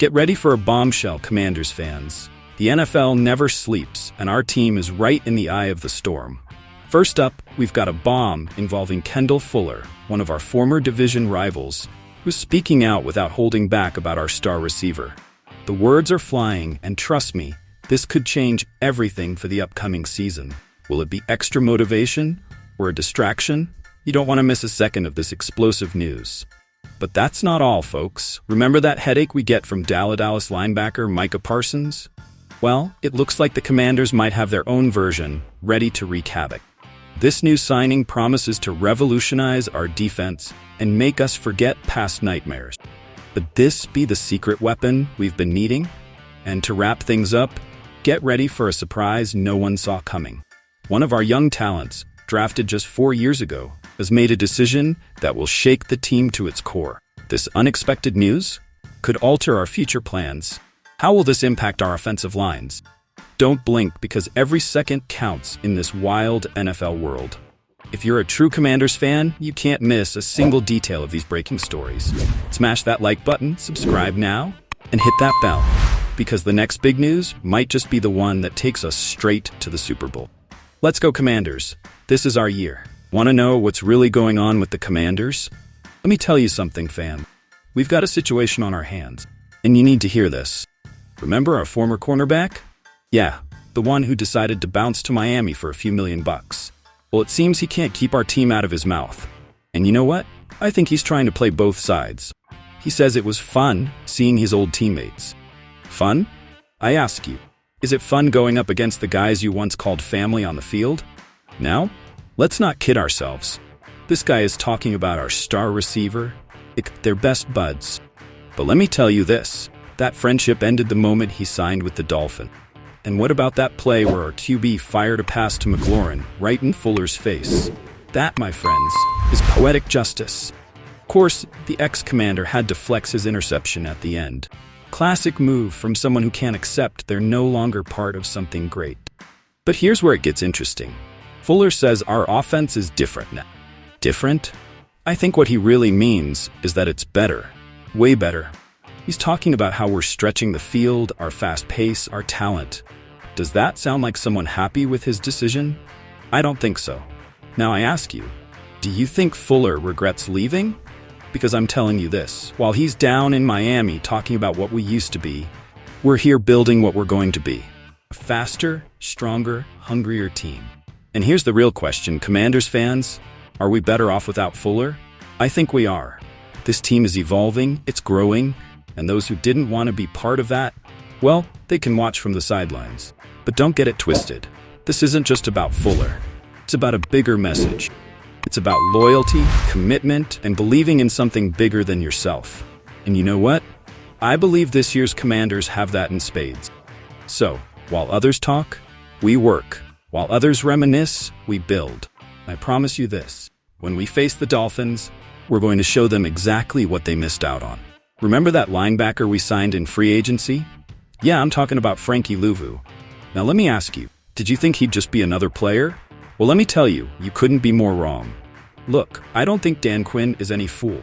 Get ready for a bombshell, Commanders fans. The NFL never sleeps, and our team is right in the eye of the storm. First up, we've got a bomb involving Kendall Fuller, one of our former division rivals, who's speaking out without holding back about our star receiver. The words are flying, and trust me, this could change everything for the upcoming season. Will it be extra motivation or a distraction? You don't want to miss a second of this explosive news. But that's not all, folks. Remember that headache we get from Dallas linebacker Micah Parsons? Well, it looks like the Commanders might have their own version, ready to wreak havoc. This new signing promises to revolutionize our defense and make us forget past nightmares. Could this be the secret weapon we've been needing? And to wrap things up, get ready for a surprise no one saw coming. One of our young talents, drafted just 4 years ago, has made a decision that will shake the team to its core. This unexpected news could alter our future plans. How will this impact our offensive lines? Don't blink, because every second counts in this wild NFL world. If you're a true Commanders fan, you can't miss a single detail of these breaking stories. Smash that like button, subscribe now, and hit that bell, because the next big news might just be the one that takes us straight to the Super Bowl. Let's go, Commanders. This is our year. Want to know what's really going on with the Commanders? Let me tell you something, fam. We've got a situation on our hands, and you need to hear this. Remember our former cornerback? Yeah, the one who decided to bounce to Miami for a few $1 million. Well, it seems he can't keep our team out of his mouth. And you know what? I think he's trying to play both sides. He says it was fun seeing his old teammates. Fun? I ask you, is it fun going up against the guys you once called family on the field? Now, let's not kid ourselves. This guy is talking about our star receiver. They're best buds. But let me tell you this, that friendship ended the moment he signed with the Dolphins. And what about that play where our QB fired a pass to McLaurin right in Fuller's face? That, my friends, is poetic justice. Of course, the ex-commander had to flex his interception at the end. Classic move from someone who can't accept they're no longer part of something great. But here's where it gets interesting. Fuller says our offense is different now. Different? I think what he really means is that it's better. Way better. He's talking about how we're stretching the field, our fast pace, our talent. Does that sound like someone happy with his decision? I don't think so. Now I ask you, do you think Fuller regrets leaving? Because I'm telling you this, while he's down in Miami talking about what we used to be, we're here building what we're going to be. A faster, stronger, hungrier team. And here's the real question, Commanders fans, are we better off without Fuller? I think we are. This team is evolving, it's growing, and those who didn't want to be part of that, well, they can watch from the sidelines. But don't get it twisted. This isn't just about Fuller. It's about a bigger message. It's about loyalty, commitment, and believing in something bigger than yourself. And you know what? I believe this year's Commanders have that in spades. So, while others talk, we work. While others reminisce, we build. I promise you this, when we face the Dolphins, we're going to show them exactly what they missed out on. Remember that linebacker we signed in free agency? Yeah, I'm talking about Frankie Louvu. Now let me ask you, did you think he'd just be another player? Well, let me tell you, you couldn't be more wrong. Look, I don't think Dan Quinn is any fool.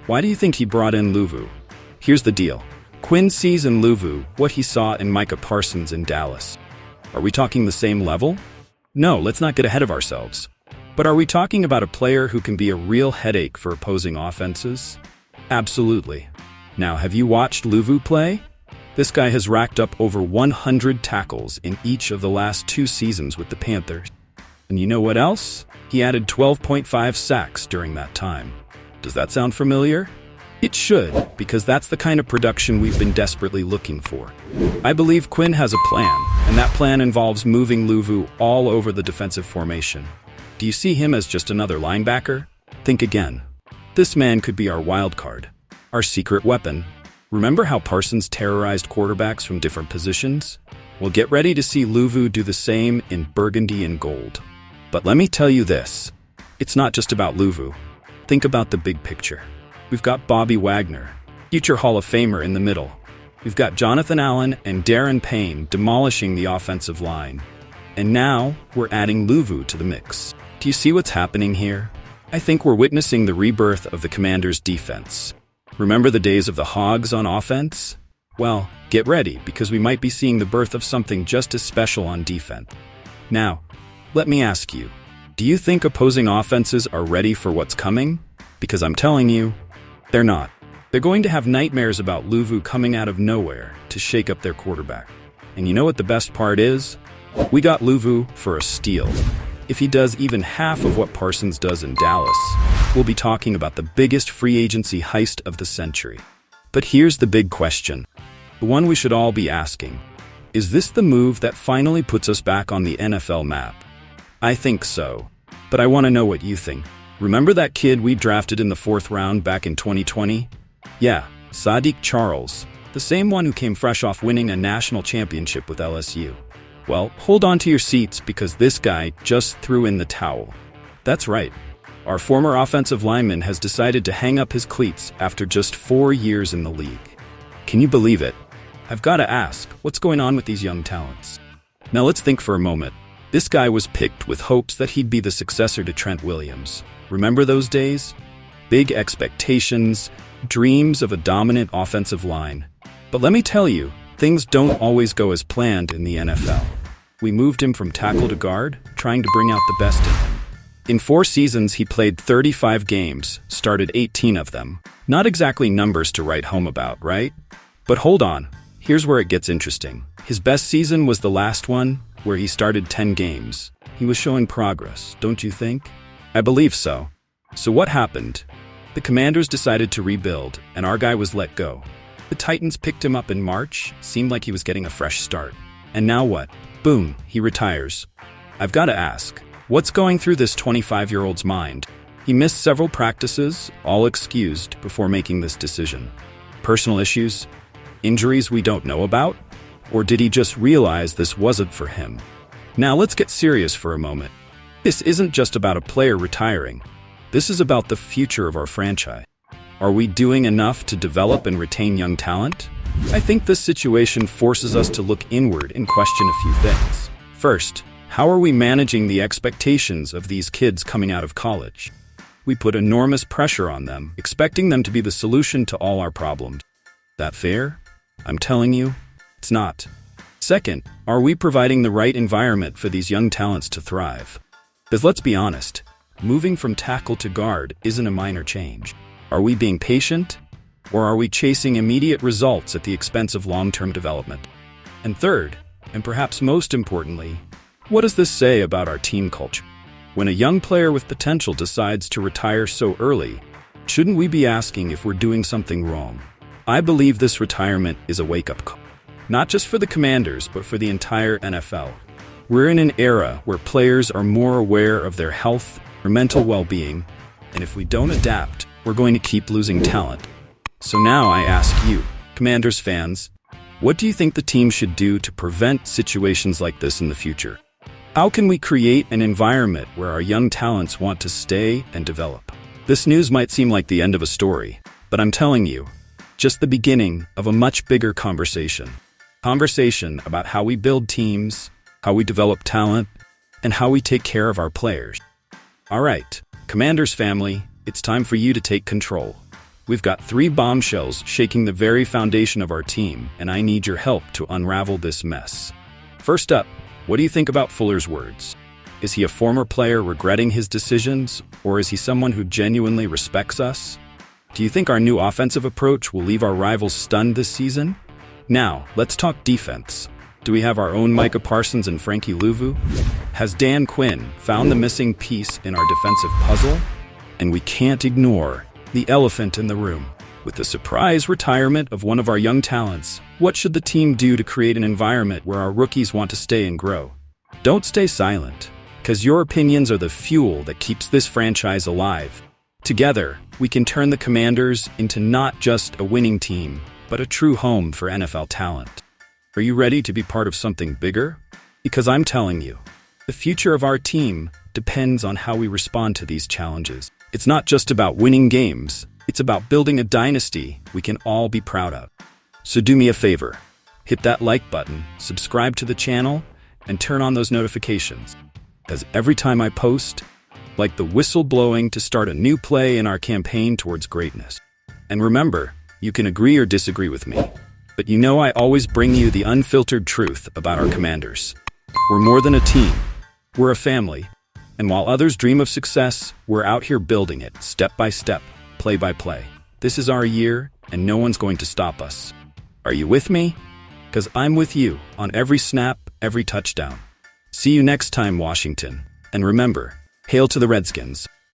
Why do you think he brought in Louvu? Here's the deal. Quinn sees in Louvu what he saw in Micah Parsons in Dallas. Are we talking the same level? No, let's not get ahead of ourselves. But are we talking about a player who can be a real headache for opposing offenses? Absolutely. Now, have you watched Louvu play? This guy has racked up over 100 tackles in each of the last 2 seasons with the Panthers. And you know what else? He added 12.5 sacks during that time. Does that sound familiar? It should, because that's the kind of production we've been desperately looking for. I believe Quinn has a plan, and that plan involves moving Louvu all over the defensive formation. Do you see him as just another linebacker? Think again. This man could be our wild card, our secret weapon. Remember how Parsons terrorized quarterbacks from different positions? Well, get ready to see Louvu do the same in burgundy and gold. But let me tell you this, it's not just about Louvu. Think about the big picture. We've got Bobby Wagner, future Hall of Famer, in the middle. We've got Jonathan Allen and Darren Payne demolishing the offensive line. And now we're adding Louvu to the mix. Do you see what's happening here? I think we're witnessing the rebirth of the Commanders' defense. Remember the days of the Hogs on offense? Well, get ready, because we might be seeing the birth of something just as special on defense. Now, let me ask you, do you think opposing offenses are ready for what's coming? Because I'm telling you, they're not. They're going to have nightmares about Luvu coming out of nowhere to shake up their quarterback. And you know what the best part is? We got Luvu for a steal. If he does even half of what Parsons does in Dallas, we'll be talking about the biggest free agency heist of the century. But here's the big question, the one we should all be asking. Is this the move that finally puts us back on the NFL map? I think so, but I want to know what you think. Remember that kid we drafted in the 4th round back in 2020? Yeah, Sadik Charles, the same one who came fresh off winning a national championship with LSU. Well, hold on to your seats, because this guy just threw in the towel. That's right. Our former offensive lineman has decided to hang up his cleats after just 4 years in the league. Can you believe it? I've got to ask, what's going on with these young talents? Now let's think for a moment. This guy was picked with hopes that he'd be the successor to Trent Williams. Remember those days? Big expectations, dreams of a dominant offensive line. But let me tell you, things don't always go as planned in the NFL. We moved him from tackle to guard, trying to bring out the best in him. In 4 seasons, he played 35 games, started 18 of them. Not exactly numbers to write home about, right? But hold on, here's where it gets interesting. His best season was the last one, where he started 10 games. He was showing progress, don't you think? I believe so. So what happened? The Commanders decided to rebuild, and our guy was let go. The Titans picked him up in March, seemed like he was getting a fresh start. And now what? Boom, he retires. I've got to ask, what's going through this 25-year-old's mind? He missed several practices, all excused, before making this decision. Personal issues? Injuries we don't know about? Or did he just realize this wasn't for him? Now let's get serious for a moment. This isn't just about a player retiring. This is about the future of our franchise. Are we doing enough to develop and retain young talent? I think this situation forces us to look inward and question a few things. First, how are we managing the expectations of these kids coming out of college? We put enormous pressure on them, expecting them to be the solution to all our problems. That fair? I'm telling you, it's not. Second, are we providing the right environment for these young talents to thrive? Because let's be honest, moving from tackle to guard isn't a minor change. Are we being patient? Or are we chasing immediate results at the expense of long-term development? And third, and perhaps most importantly, what does this say about our team culture? When a young player with potential decides to retire so early, shouldn't we be asking if we're doing something wrong? I believe this retirement is a wake-up call. Not just for the Commanders, but for the entire NFL. We're in an era where players are more aware of their health or mental well-being, and if we don't adapt, we're going to keep losing talent. So now I ask you, Commanders fans, what do you think the team should do to prevent situations like this in the future? How can we create an environment where our young talents want to stay and develop? This news might seem like the end of a story, but I'm telling you, just the beginning of a much bigger conversation. Conversation about how we build teams, how we develop talent, and how we take care of our players. All right, Commanders family, it's time for you to take control. We've got 3 bombshells shaking the very foundation of our team, and I need your help to unravel this mess. First up, what do you think about Fuller's words? Is he a former player regretting his decisions, or is he someone who genuinely respects us? Do you think our new offensive approach will leave our rivals stunned this season? Now, let's talk defense. Do we have our own Micah Parsons and Frankie Luvu? Has Dan Quinn found the missing piece in our defensive puzzle? And we can't ignore the elephant in the room. With the surprise retirement of one of our young talents, what should the team do to create an environment where our rookies want to stay and grow? Don't stay silent, because your opinions are the fuel that keeps this franchise alive. Together, we can turn the Commanders into not just a winning team, but a true home for NFL talent. Are you ready to be part of something bigger? Because I'm telling you, the future of our team depends on how we respond to these challenges. It's not just about winning games, it's about building a dynasty we can all be proud of. So do me a favor, hit that like button, subscribe to the channel, and turn on those notifications. As every time I post, like the whistle blowing to start a new play in our campaign towards greatness. And remember, you can agree or disagree with me, but you know I always bring you the unfiltered truth about our Commanders. We're more than a team. We're a family. And while others dream of success, we're out here building it, step by step, play by play. This is our year, and no one's going to stop us. Are you with me? Because I'm with you on every snap, every touchdown. See you next time, Washington. And remember, hail to the Redskins.